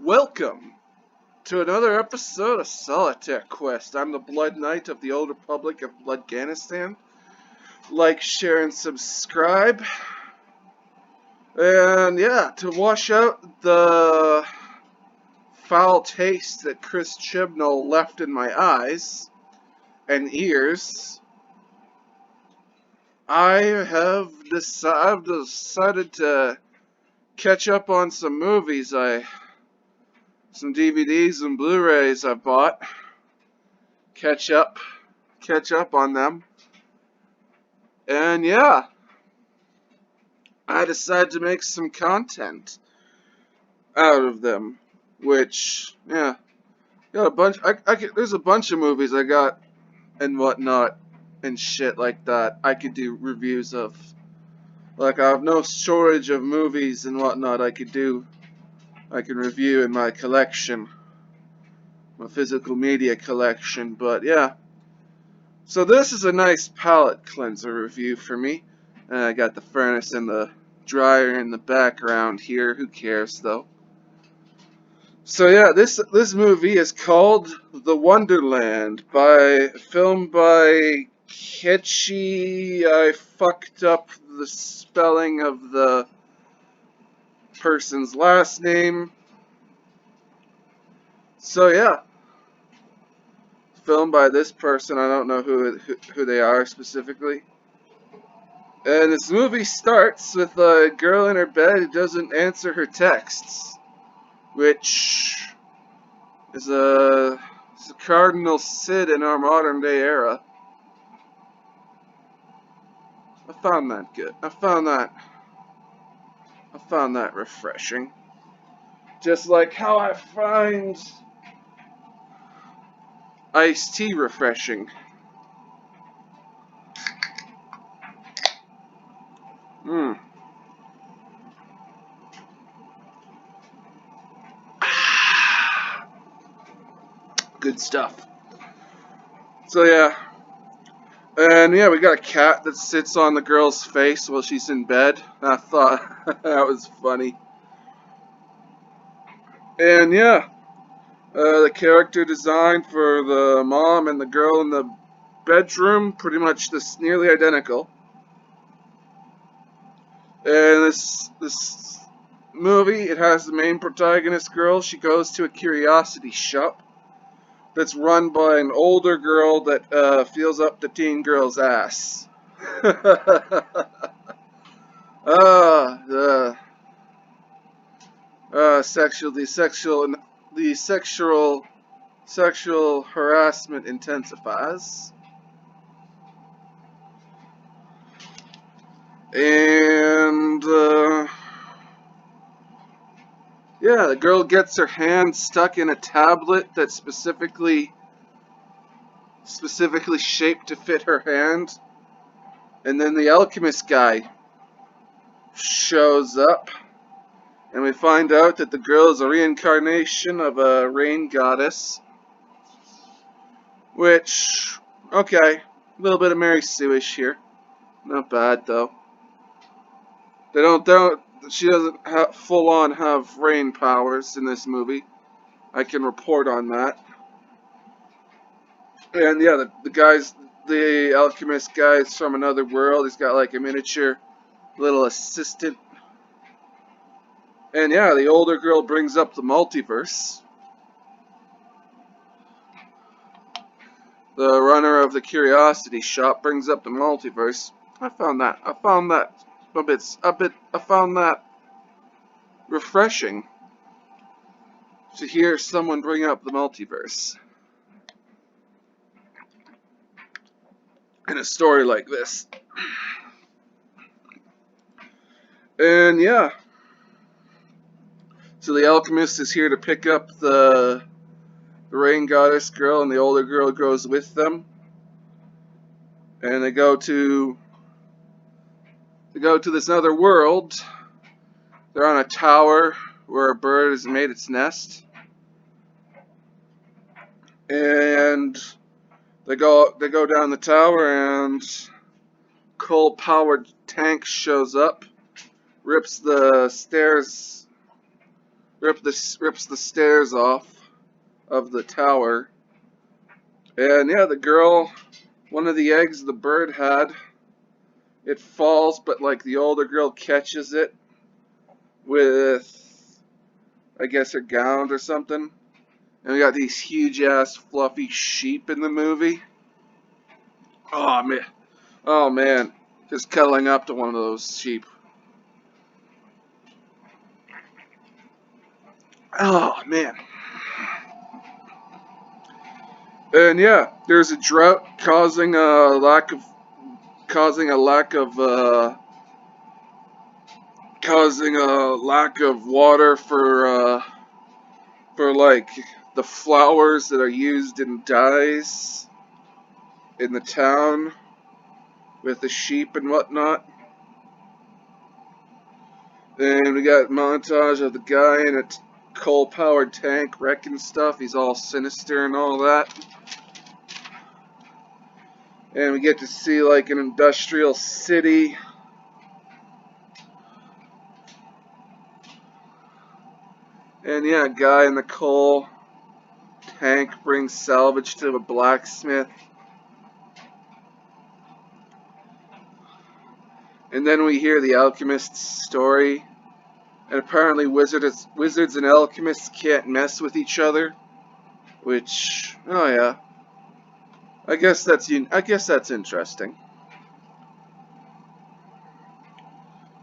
Welcome to another episode of Solitaire Quest. I'm the Blood Knight of the Old Republic of Bloodganistan. Like, share, and subscribe. And yeah, to wash out the foul taste that Chris Chibnall left in my eyes and ears, I've decided to catch up on some movies, some DVDs and Blu-rays I bought. Catch up on them. And yeah, I decided to make some content out of them, which, yeah, got a bunch. There's a bunch of movies I got and whatnot and shit like that I could do reviews of. Like, I have no shortage of movies and whatnot I could review in my collection, my physical media collection. But yeah, so this is a nice palate cleanser review for me. I got the furnace and the dryer in the background here. Who cares though? So yeah, this movie is called The Wonderland, filmed by Ketchy. I fucked up the spelling of the person's last name. So yeah, filmed by this person. I don't know who they are specifically. And this movie starts with a girl in her bed who doesn't answer her texts, which is a cardinal sin in our modern day era. I found that good. I found that refreshing. Just like how I find iced tea refreshing. Mmm. Good stuff. So yeah. And yeah, we got a cat that sits on the girl's face while she's in bed. I thought that was funny. And yeah, the character design for the mom and the girl in the bedroom, pretty much nearly identical. And this movie, it has the main protagonist girl. She goes to a curiosity shop that's run by an older girl that feels up the teen girl's ass. The sexual harassment intensifies. And yeah, the girl gets her hand stuck in a tablet that's specifically shaped to fit her hand. And then the alchemist guy shows up, and we find out that the girl is a reincarnation of a rain goddess. Which, okay, a little bit of Mary Sue-ish here. Not bad though. She doesn't full on have rain powers in this movie. I can report on that. And yeah, the alchemist guy's from another world. He's got like a miniature little assistant. And yeah, the older girl brings up the multiverse. The runner of the curiosity shop brings up the multiverse. I found that refreshing to hear someone bring up the multiverse in a story like this. And yeah, so the alchemist is here to pick up the rain goddess girl, and the older girl goes with them. And they go to this other world. They're on a tower where a bird has made its nest. And they go down the tower, and coal-powered tank shows up, rips the stairs rips the stairs off of the tower. And yeah, the girl, one of the eggs the bird had, it falls, but like the older girl catches it with, I guess, her gown or something. And we got these huge ass fluffy sheep in the movie. Oh man, oh man, just cuddling up to one of those sheep. Oh man. And yeah, there's a drought causing a lack of water for like the flowers that are used in dyes in the town with the sheep and whatnot. And we got montage of the guy in a coal-powered tank wrecking stuff. He's all sinister and all that. And we get to see like an industrial city. And yeah, a guy in the coal tank brings salvage to a blacksmith. And then we hear the alchemist's story. And apparently wizards and alchemists can't mess with each other. Which, oh yeah. I guess that's interesting.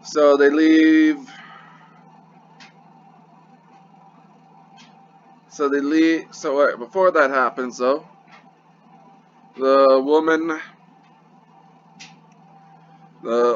So they leave. So before that happens, though, the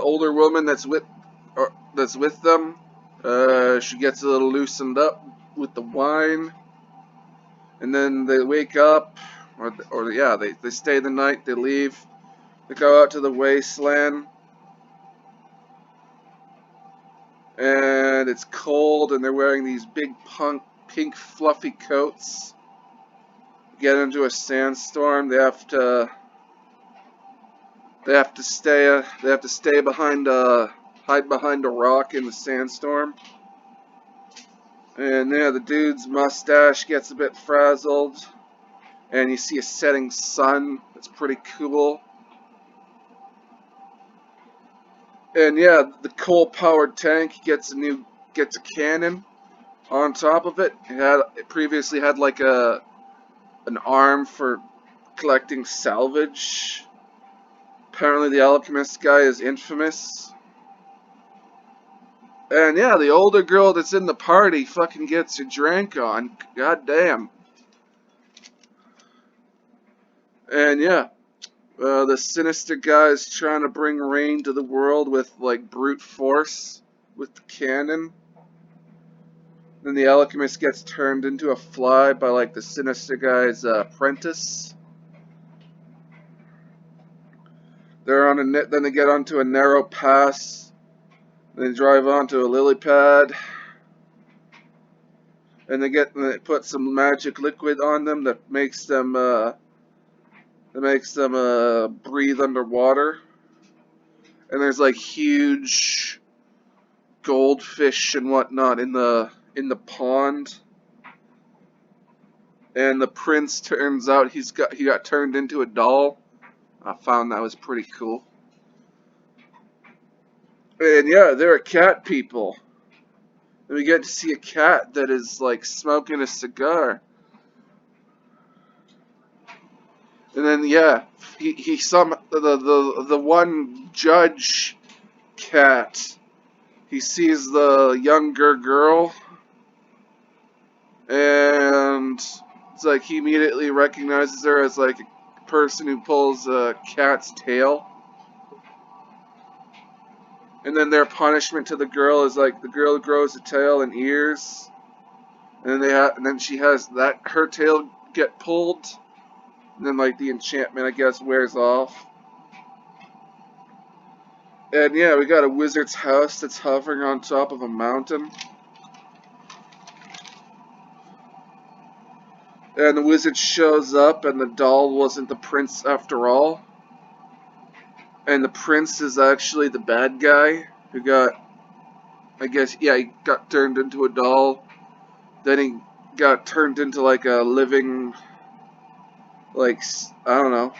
older woman that's with them, she gets a little loosened up with the wine, and then they wake up, or yeah, they stay the night. They leave. They go out to the wasteland. And it's cold, and they're wearing these big pink fluffy coats. Get into a sandstorm. They have to stay hide behind a rock in the sandstorm. And yeah, the dude's mustache gets a bit frazzled, and you see a setting sun. It's pretty cool. And yeah, the coal-powered tank gets a cannon on top of it. It previously had like an arm for collecting salvage. Apparently the alchemist guy is infamous. And yeah, the older girl that's in the party fucking gets her drink on. God damn. And yeah, the sinister guy is trying to bring rain to the world with like brute force with the cannon. Then the alchemist gets turned into a fly by like the sinister guy's apprentice. Then they get onto a narrow pass. They drive onto a lily pad. And they put some magic liquid on them that makes them breathe underwater. And there's like huge goldfish and whatnot in the pond. And the prince turns out he got turned into a doll. I found that was pretty cool. And yeah, they're cat people. And we get to see a cat that is like smoking a cigar. And then yeah, the one judge cat. He sees the younger girl, and it's like he immediately recognizes her as like a person who pulls a cat's tail. And then their punishment to the girl is like the girl grows a tail and ears, and then she has her tail get pulled, and then like the enchantment I guess wears off. And yeah, we got a wizard's house that's hovering on top of a mountain. And the wizard shows up, and the doll wasn't the prince after all. And the prince is actually the bad guy who got, I guess, yeah, he got turned into a doll Then he got turned into like a living, like, I don't know.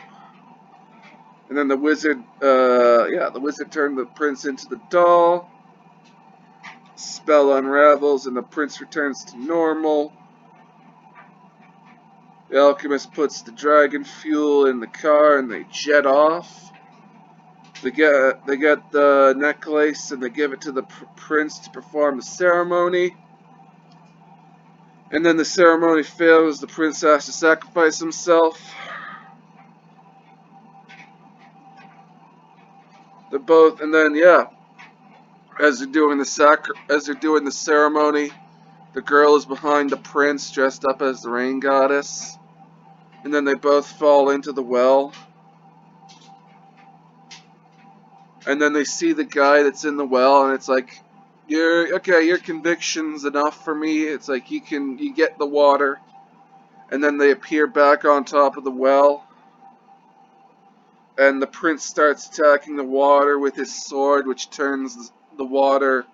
And then the wizard, the wizard turned the prince into the doll. Spell unravels and the prince returns to normal. The alchemist puts the dragon fuel in the car and they jet off. They get the necklace and they give it to the prince to perform the ceremony. And then the ceremony fails. The prince has to sacrifice himself. They're both, and then as they're doing the ceremony, the girl is behind the prince, dressed up as the rain goddess. And then they both fall into the well. And then they see the guy that's in the well, and it's like, your conviction's enough for me. It's like you get the water. And then they appear back on top of the well. And the prince starts attacking the water with his sword, which turns the water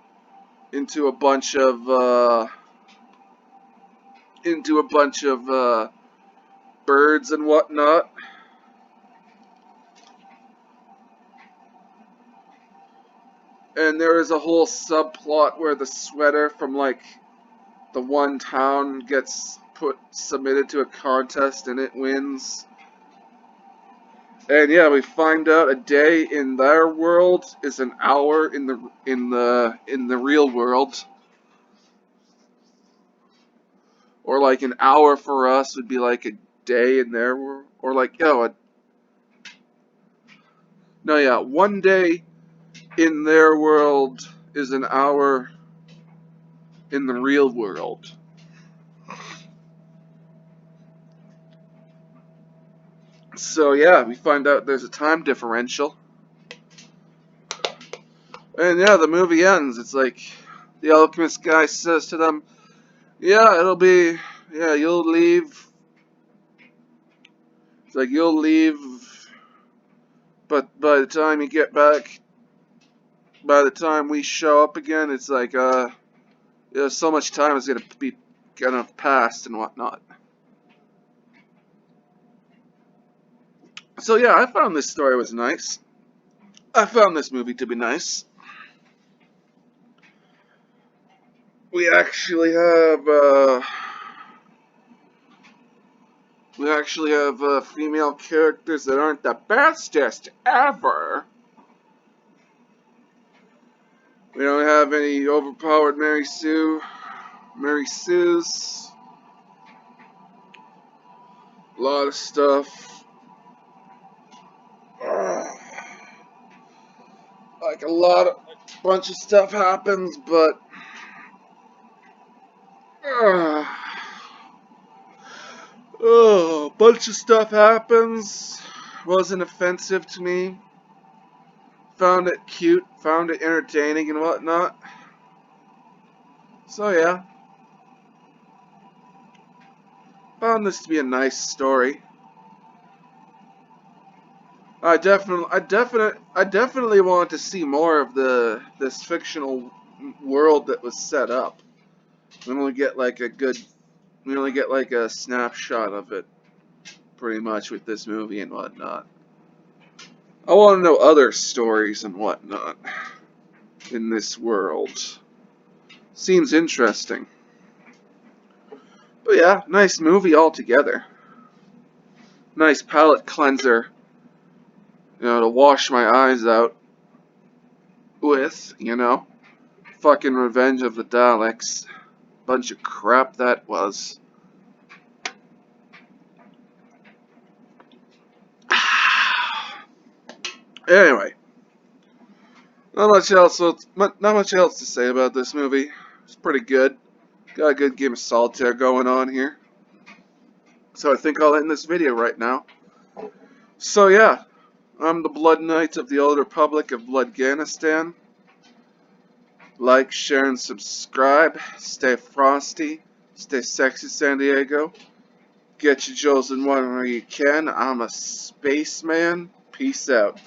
into a bunch of birds and whatnot. And there is a whole subplot where the sweater from like the one town gets submitted to a contest and it wins. And yeah, we find out a day in their world is an hour in the real world. Or like an hour for us would be like a day in their world. Or like, one day in their world is an hour in the real world. So yeah, we find out there's a time differential. And yeah, the movie ends. It's like the alchemist guy says to them, you'll leave. It's like, you'll leave, but by the time you get back, by the time we show up again, it's like, so much time is gonna pass and whatnot. So yeah, I found this story was nice. I found this movie to be nice. We actually have female characters that aren't the bestest ever. We don't have any overpowered Mary Sue's. A lot of stuff. Like a bunch of stuff happens, but a bunch of stuff happens. Wasn't offensive to me. Found it cute, found it entertaining and whatnot. So yeah, found this to be a nice story. I definitely want to see more of this fictional world that was set up. We only get like a snapshot of it, pretty much, with this movie and whatnot. I want to know other stories and whatnot in this world. Seems interesting. But yeah, nice movie altogether. Nice palate cleanser, to wash my eyes out with, Fucking Revenge of the Daleks. Bunch of crap that was. Anyway, not much else to say about this movie. It's pretty good. Got a good game of Solitaire going on here. So I think I'll end this video right now. So yeah, I'm the Blood Knight of the Old Republic of Bloodganistan. Like, share, and subscribe. Stay frosty. Stay sexy, San Diego. Get your chosen one where you can. I'm a spaceman. Peace out.